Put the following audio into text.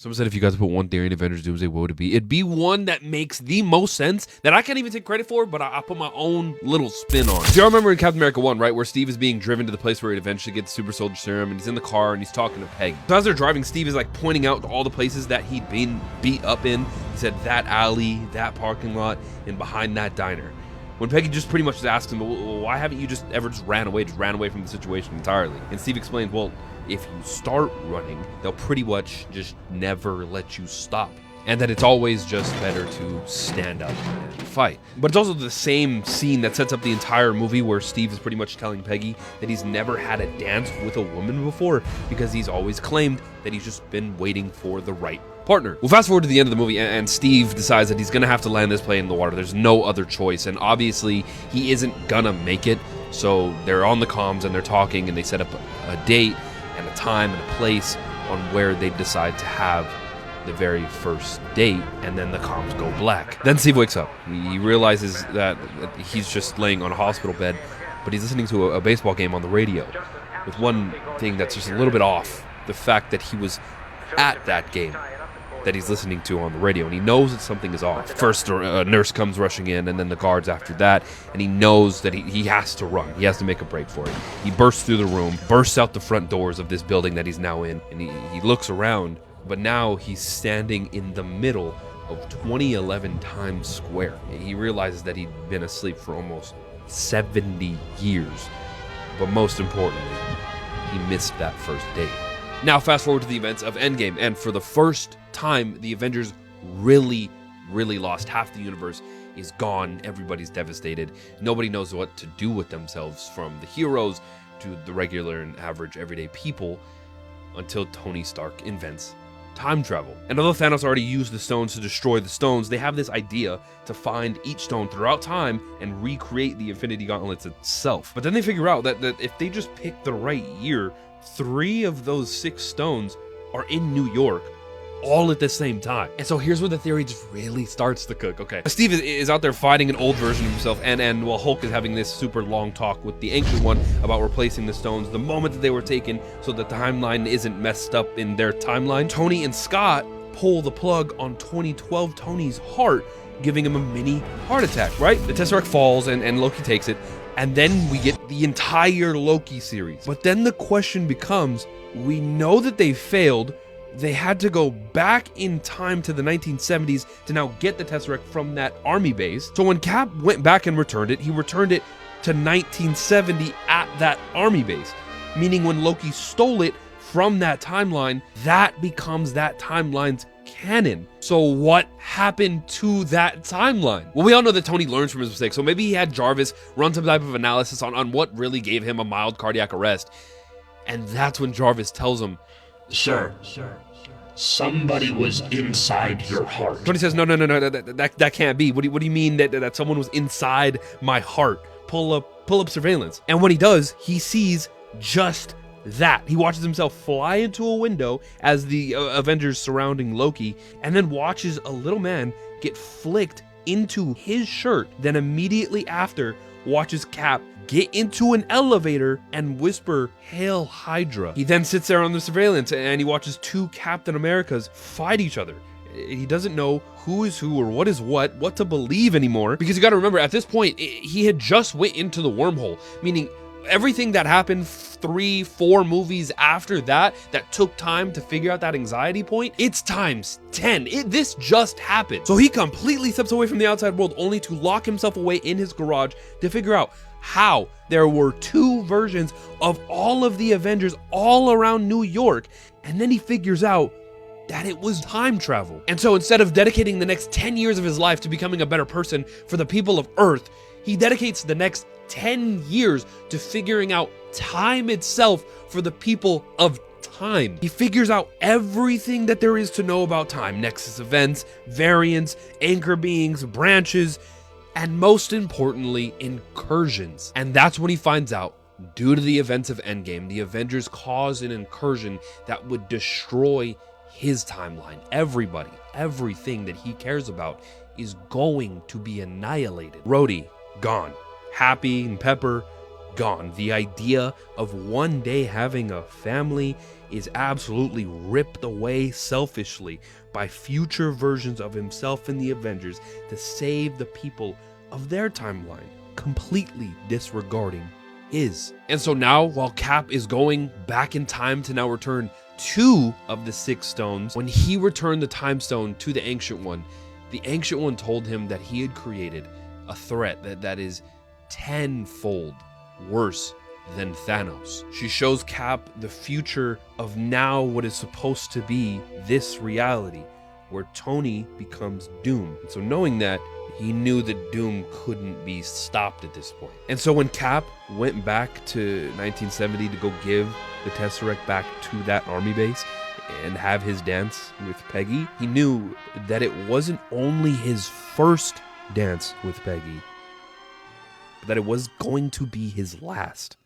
Someone said if you guys put one theory in Avengers Doomsday, what would it be? It'd be one that makes the most sense that I can't even take credit for, but I put my own little spin on. Do y'all remember in Captain America 1, right, where Steve is being driven to the place where he eventually gets Super Soldier Serum, and he's in the car and he's talking to Peggy. So as they're driving, Steve is like pointing out all the places that he'd been beat up in. He said that alley, that parking lot, and behind that diner. When Peggy just pretty much just asks him, well, why haven't you just ran away from the situation entirely? And Steve explains, well, if you start running, they'll pretty much just never let you stop. And that it's always just better to stand up and fight. But it's also the same scene that sets up the entire movie where Steve is pretty much telling Peggy that he's never had a dance with a woman before because he's always claimed that he's just been waiting for the right partner. Well, fast forward to the end of the movie, and Steve decides that he's gonna have to land this plane in the water. There's no other choice, and obviously he isn't gonna make it. So they're on the comms and they're talking, and they set up a date and a time and a place on where they decide to have the very first date, and then the comms go black. Then Steve wakes up. He realizes that he's just laying on a hospital bed, but he's listening to a baseball game on the radio. With one thing that's just a little bit off, the fact that he was at that game that he's listening to on the radio, and he knows that something is off. First, a nurse comes rushing in, and then the guards after that, and he knows that he has to run. He has to make a break for it. He bursts through the room, bursts out the front doors of this building that he's now in, and he looks around, but now he's standing in the middle of 2011 Times Square. He realizes that he'd been asleep for almost 70 years, but most importantly, he missed that first date. Now fast forward to the events of Endgame, and for the first time, the Avengers really lost. Half the universe is gone. Everybody's devastated. Nobody knows what to do with themselves, from the heroes to the regular and average everyday people, until Tony Stark invents time travel. And although Thanos already used the stones to destroy the stones, they have this idea to find each stone throughout time and recreate the Infinity Gauntlet itself. But then they figure out that if they just pick the right year, 3 of those 6 stones are in New York, all at the same time. And so here's where the theory just really starts to cook. Okay, Steve is out there fighting an old version of himself, and while Hulk is having this super long talk with the Ancient One about replacing the stones the moment that they were taken so that the timeline isn't messed up in their timeline, Tony and Scott pull the plug on 2012 Tony's heart, giving him a mini heart attack, right? The Tesseract falls and Loki takes it, and then we get the entire Loki series. But then the question becomes, we know that they failed. They had to go back in time to the 1970s to now get the Tesseract from that army base. So when Cap went back and returned it, he returned it to 1970 at that army base. Meaning when Loki stole it from that timeline, that becomes that timeline's canon. So what happened to that timeline? Well, we all know that Tony learns from his mistakes, so maybe he had Jarvis run some type of analysis on what really gave him a mild cardiac arrest. And that's when Jarvis tells him, Sir, somebody was inside your heart. Tony says, no, that can't be. What do you mean that someone was inside my heart? Pull up surveillance. And when he does, he sees just that. He watches himself fly into a window as the Avengers surrounding Loki, and then watches a little man get flicked into his shirt. Then immediately after, watches Cap get into an elevator and whisper, "Hail Hydra." He then sits there on the surveillance and he watches 2 Captain Americas fight each other. He doesn't know who is who or what is what to believe anymore, because you got to remember, at this point, he had just went into the wormhole, meaning everything that happened 3-4 movies after that took time to figure out that anxiety point, it's times 10. This just happened. So he completely steps away from the outside world, only to lock himself away in his garage to figure out how there were 2 versions of all of the Avengers all around New York. And then he figures out that it was time travel. And so instead of dedicating the next 10 years of his life to becoming a better person for the people of Earth, he dedicates the next 10 years to figuring out time itself for the people of time. He figures out everything that there is to know about time: nexus events, variants, anchor beings, branches, and most importantly, incursions. And that's when he finds out, due to the events of Endgame, the Avengers caused an incursion that would destroy his timeline. Everybody, everything that he cares about is going to be annihilated. Rhodey, gone. Happy and Pepper, gone. The idea of one day having a family is absolutely ripped away selfishly by future versions of himself in the Avengers to save the people of their timeline, completely disregarding his. And so now, while Cap is going back in time to now return 2 of the 6 stones, when he returned the time stone to the Ancient One, the Ancient One told him that he had created a threat that is tenfold worse than Thanos. She shows Cap the future of now what is supposed to be this reality, where Tony becomes Doom. And so knowing that, he knew that Doom couldn't be stopped at this point. And so when Cap went back to 1970 to go give the Tesseract back to that army base and have his dance with Peggy, he knew that it wasn't only his first dance with Peggy, but that it was going to be his last.